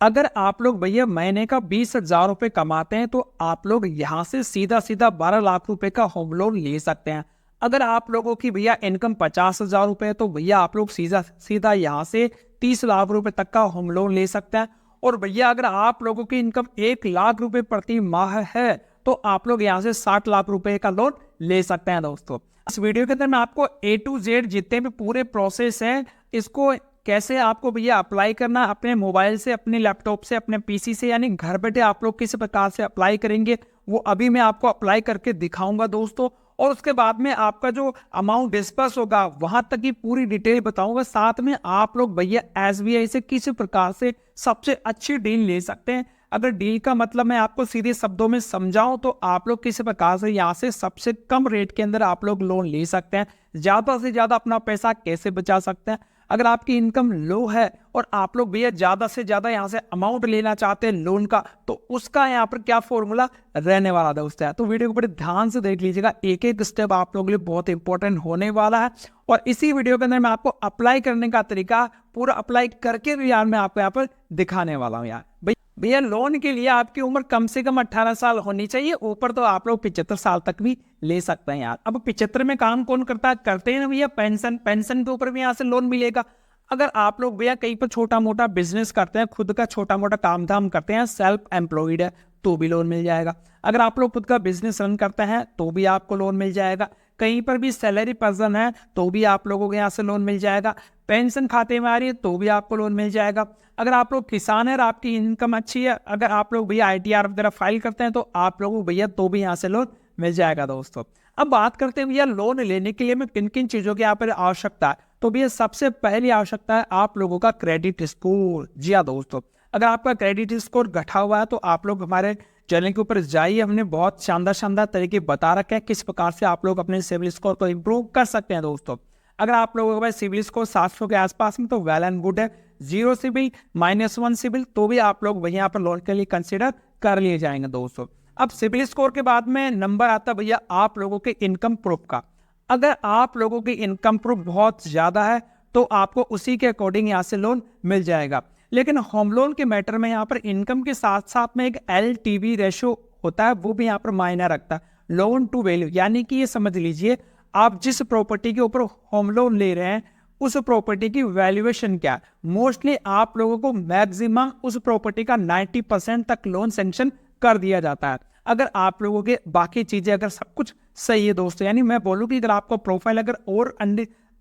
अगर आप लोग भैया महीने का 20,000 रुपये कमाते हैं तो आप लोग यहाँ से सीधा सीधा 12 लाख रुपए का होम लोन ले सकते हैं। अगर आप लोगों की भैया इनकम 50,000 रुपये है तो भैया आप लोग सीधा सीधा यहाँ से 30 लाख रुपए तक का होम लोन ले सकते हैं। और भैया अगर आप लोगों की इनकम 1 लाख रुपए प्रति माह है तो आप लोग यहाँ से 60 लाख रुपए का लोन ले सकते हैं दोस्तों। इस वीडियो के अंदर मैं आपको A to Z जितने भी पूरे प्रोसेस हैं, इसको कैसे आपको भैया अप्लाई करना, अपने मोबाइल से, अपने लैपटॉप से, अपने पीसी से, यानी घर बैठे आप लोग किस प्रकार से अप्लाई करेंगे वो अभी मैं आपको अप्लाई करके दिखाऊंगा दोस्तों। और उसके बाद में आपका जो अमाउंट डिस्पर्स होगा वहां तक की पूरी डिटेल बताऊंगा। साथ में आप लोग भैया SBI से किस प्रकार से सबसे अच्छी डील ले सकते हैं। अगर डील का मतलब मैं आपको सीधे शब्दों में समझाऊं तो आप लोग किस प्रकार से यहाँ से सबसे कम रेट के अंदर आप लोग लोन ले सकते हैं, ज्यादा से ज्यादा अपना पैसा कैसे बचा सकते हैं। अगर आपकी इनकम लो है और आप लोग भैया ज्यादा से ज्यादा यहाँ से अमाउंट लेना चाहते हैं लोन का, तो उसका यहाँ पर क्या फॉर्मूला रहने वाला दोस्त है। तो वीडियो को बड़े ध्यान से देख लीजिएगा, एक एक स्टेप आप लोगों के लिए बहुत इंपॉर्टेंट होने वाला है। और इसी वीडियो के अंदर मैं आपको अप्लाई करने का तरीका पूरा अप्लाई करके भी यार मैं आपको यहाँ पर दिखाने वाला हूँ यार। भैया लोन के लिए आपकी उम्र कम से कम 18 साल होनी चाहिए, ऊपर तो आप लोग 75 साल तक भी ले सकते हैं यार। अब 75 में काम कौन करता है, करते हैं ना भैया पेंशन, पेंशन के ऊपर भी यहाँ से लोन मिलेगा। अगर आप लोग भैया कहीं पर छोटा मोटा बिजनेस करते हैं, खुद का छोटा मोटा काम धाम करते हैं, सेल्फ एम्प्लॉयड है तो भी लोन मिल जाएगा। अगर आप लोग खुद का बिजनेस रन करते हैं तो भी आपको लोन मिल जाएगा। कहीं पर भी सैलरी पर्सन है तो भी आप लोगों को यहाँ से लोन मिल जाएगा। पेंशन खाते में आ रही है तो भी आपको लोन मिल जाएगा। अगर आप लोग किसान है और आपकी इनकम अच्छी है, अगर आप लोग भैया ITR वगैरह फाइल करते हैं तो आप लोगों को भैया तो भी यहाँ से लोन मिल जाएगा दोस्तों। अब बात करते हैं भैया लोन लेने के लिए में किन किन चीजों की यहाँ पर आवश्यकता है। तो भैया सबसे पहली आवश्यकता है आप लोगों का क्रेडिट स्कोर। जी हाँ दोस्तों, अगर आपका क्रेडिट स्कोर घटा हुआ है तो आप लोग हमारे चैनल के ऊपर जाइए, हमने बहुत शानदार शानदार तरीके बता रखे हैं किस प्रकार से आप लोग अपने सिविल स्कोर को इम्प्रूव कर सकते हैं दोस्तों। अगर आप लोगों के पास सिविल स्कोर 700 के आसपास में तो वेल एंड गुड है। 0 सिविल, -1 सिविल तो भी आप लोग वहीं पर लोन के लिए कंसिडर कर लिए जाएंगे दोस्तों। अब सिविल स्कोर के बाद में नंबर आता है भैया आप लोगों के इनकम प्रूफ का। अगर आप लोगों की इनकम प्रूफ बहुत ज्यादा है तो आपको उसी के अकॉर्डिंग यहाँ से लोन मिल जाएगा। लेकिन होम लोन के मैटर में यहाँ पर इनकम के साथ साथ में एक LTV रेशो होता है, वो भी यहाँ पर मायने रखता है, लोन टू वैल्यू। यानी कि ये समझ लीजिए आप जिस प्रॉपर्टी के ऊपर होम लोन ले रहे हैं उस प्रॉपर्टी की वैल्यूएशन क्या है। मोस्टली आप लोगों को मैक्सिमम उस प्रॉपर्टी का 90% तक लोन सैंक्शन कर दिया जाता है। अगर आप लोगों के बाकी चीजें अगर सब कुछ सही है दोस्तों, यानी मैं बोलूँ कि अगर आपको प्रोफाइल अगर और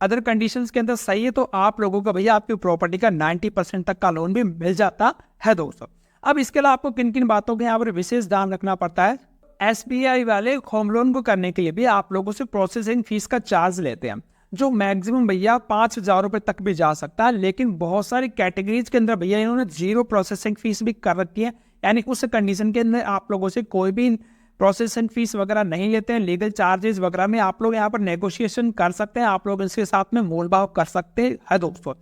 अदर कंडीशंस के अंदर सही है तो आप लोगों का भैया आपकी प्रॉपर्टी का 90% तक का लोन भी मिल जाता है दोस्तों। अब इसके अलावा आपको किन किन बातों के यहाँ पर विशेष ध्यान रखना पड़ता है। SBI वाले होम लोन को करने के लिए भी आप लोगों से प्रोसेसिंग फीस का चार्ज लेते हैं, जो मैक्सिमम भैया 5,000 रुपए तक भी जा सकता है। लेकिन बहुत सारी कैटेगरीज के अंदर भैया इन्होंने 0 प्रोसेसिंग फीस भी कर रखी है, यानी उस कंडीशन के अंदर आप लोगों से कोई भी प्रोसेसिंग फीस वगैरह नहीं लेते हैं। लीगल चार्जेस वगैरह में आप लोग यहाँ पर नेगोशिएशन कर सकते हैं, आप लोग इसके साथ में मोल भाव कर सकते हैं दोस्तों।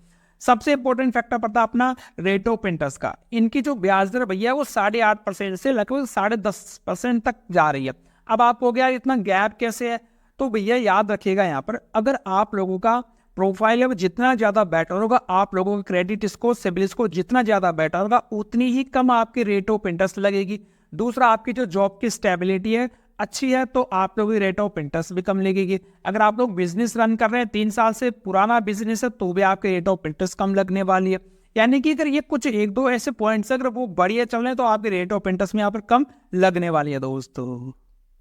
सबसे इंपॉर्टेंट फैक्टर पड़ता है अपना रेट ऑफ इंटरेस्ट का। इनकी जो ब्याज दर भैया वो 8.5% से लगभग 10.5% तक जा रही है। अब आप हो गया इतना गैप कैसे है, तो भैया याद रखिएगा यहाँ पर अगर आप लोगों का प्रोफाइल है जितना ज्यादा बेटर होगा, आप लोगों का क्रेडिट स्कोर सिबिल स्कोर जितना ज्यादा बेटर होगा, उतनी ही कम आपकी रेट ऑफ इंटरेस्ट लगेगी। दूसरा, आपकी जो जॉब की स्टेबिलिटी है अच्छी है तो आप लोगों की रेट ऑफ इंटरेस्ट भी कम लगेगी। अगर आप लोग बिजनेस रन कर रहे हैं, 3 साल से पुराना बिजनेस है, तो भी आपके रेट ऑफ इंटरेस्ट कम लगने वाली है। यानी कि अगर ये कुछ 1-2 ऐसे पॉइंट्स अगर वो बढ़िया चल रहे हैं तो आपकी रेट ऑफ इंटरेस्ट में यहाँ पर कम लगने वाली है दोस्तों।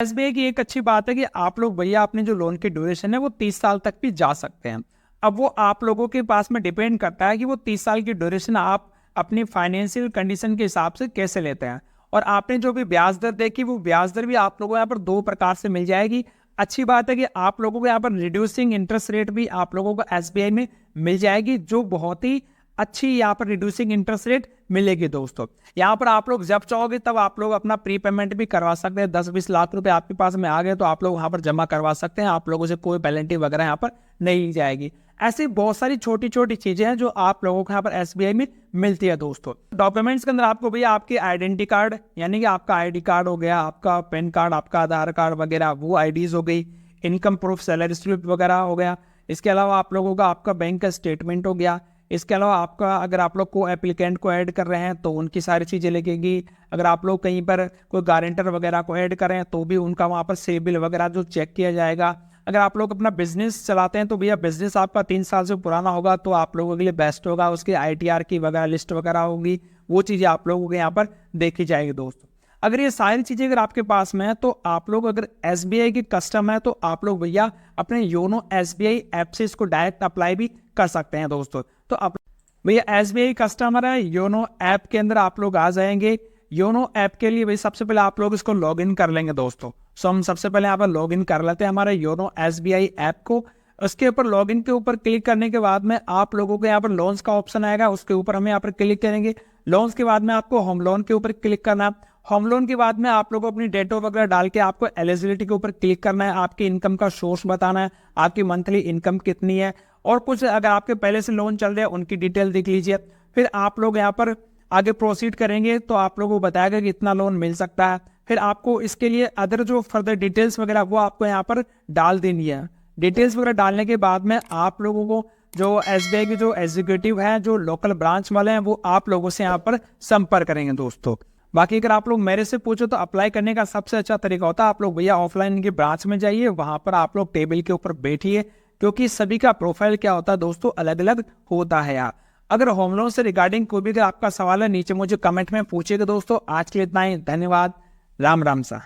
SBI की एक अच्छी बात है कि आप लोग भैया अपने जो लोन की ड्यूरेशन है वो 30 साल तक भी जा सकते हैं। अब वो आप लोगों के पास में डिपेंड करता है कि वो 30 साल की ड्यूरेशन आप अपनी फाइनेंशियल कंडीशन के हिसाब से कैसे लेते हैं। और आपने जो भी ब्याज दर देखी वो ब्याज दर भी आप लोगों को यहाँ पर 2 प्रकार से मिल जाएगी। अच्छी बात है कि आप लोगों को यहाँ पर रिड्यूसिंग इंटरेस्ट रेट भी आप लोगों को SBI में मिल जाएगी, जो बहुत ही अच्छी यहाँ पर रिड्यूसिंग इंटरेस्ट रेट मिलेगी दोस्तों। यहाँ पर आप लोग जब चाहोगे तब आप लोग अपना प्री पेमेंट भी करवा सकते हैं। 10-20 लाख रुपए आपके पास में आ गए तो आप लोग वहाँ पर जमा करवा सकते हैं, आप लोगों से कोई पेनल्टी वगैरह यहाँ पर नहीं जाएगी। ऐसी बहुत सारी छोटी छोटी चीजें हैं जो आप लोगों को यहाँ पर SBI में मिलती है दोस्तों। डॉक्यूमेंट्स के अंदर आपको भैया आपकी आइडेंटिटी कार्ड, यानी कि आपका ID कार्ड हो गया, आपका पैन कार्ड, आपका आधार कार्ड वगैरह वो IDs हो गई, इनकम प्रूफ, सैलरी स्लिप वगैरह हो गया। इसके अलावा आप लोगों का आपका बैंक का स्टेटमेंट हो गया, इसके अलावा आपका अगर आप लोग को एप्लीकेंट को ऐड कर रहे हैं तो उनकी सारी चीज़ें लगेगी। अगर आप लोग कहीं पर कोई गारंटर वगैरह को ऐड करें तो भी उनका वहाँ पर सिबिल वगैरह जो चेक किया जाएगा। अगर आप लोग अपना बिजनेस चलाते हैं तो भैया बिजनेस आपका 3 साल से पुराना होगा तो आप लोगों के लिए बेस्ट होगा। उसकी ITR की वगैरह लिस्ट वगैरह होगी, वो चीज़ें आप लोगों के यहाँ पर देखी जाएगी दोस्तों। अगर ये सारी चीज़ें अगर आपके पास में है तो आप लोग अगर SBI के कस्टमर है तो आप लोग भैया अपने योनो SBI ऐप से इसको डायरेक्ट अप्लाई भी कर सकते हैं दोस्तों। तो आप भैया SBI कस्टमर है, योनो ऐप के अंदर आप लोग आ जाएंगे। योनो ऐप के लिए भाई सबसे पहले आप लोग इसको लॉगिन कर लेंगे दोस्तों। सो हम सबसे पहले यहाँ पर लॉगिन कर लेते हैं हमारे योनो SBI ऐप को। उसके ऊपर लॉगिन के ऊपर क्लिक करने के बाद में आप लोगों को यहाँ पर लोन्स का ऑप्शन आएगा, उसके ऊपर हम यहाँ पर क्लिक करेंगे। लोन्स के बाद में आपको होम लोन के ऊपर क्लिक करना है। होम लोन के बाद में आप लोगों को अपनी डेट ऑफ वगैरह डाल के आपको एलिजिबिलिटी के ऊपर क्लिक करना है, आपकी इनकम का सोर्स बताना है, आपकी मंथली इनकम कितनी है और कुछ अगर आपके पहले से लोन चल रहे हैं उनकी डिटेल देख लीजिए। फिर आप लोग यहाँ पर आगे प्रोसीड करेंगे तो आप लोगों को बताएगा कि इतना लोन मिल सकता है। फिर आपको इसके लिए अदर जो फर्दर डिटेल्स वगैरह वो आपको यहाँ पर डाल देनी है। डिटेल्स वगैरह डालने के बाद में आप लोगों को जो SBI के जो एग्जीक्यूटिव हैं, जो लोकल ब्रांच वाले हैं, वो आप लोगों से यहाँ पर संपर्क करेंगे दोस्तों। बाकी अगर आप लोग मेरे से पूछो तो अप्लाई करने का सबसे अच्छा तरीका होता है आप लोग भैया ऑफलाइन इनकी ब्रांच में जाइए, वहां पर आप लोग टेबल के ऊपर बैठिए, क्योंकि सभी का प्रोफाइल क्या होता है दोस्तों अलग अलग होता है यार। अगर होम लोन से रिगार्डिंग कोई भी अगर आपका सवाल है नीचे मुझे कमेंट में पूछिएगा दोस्तों। आज के लिए इतना ही, धन्यवाद, राम राम सा।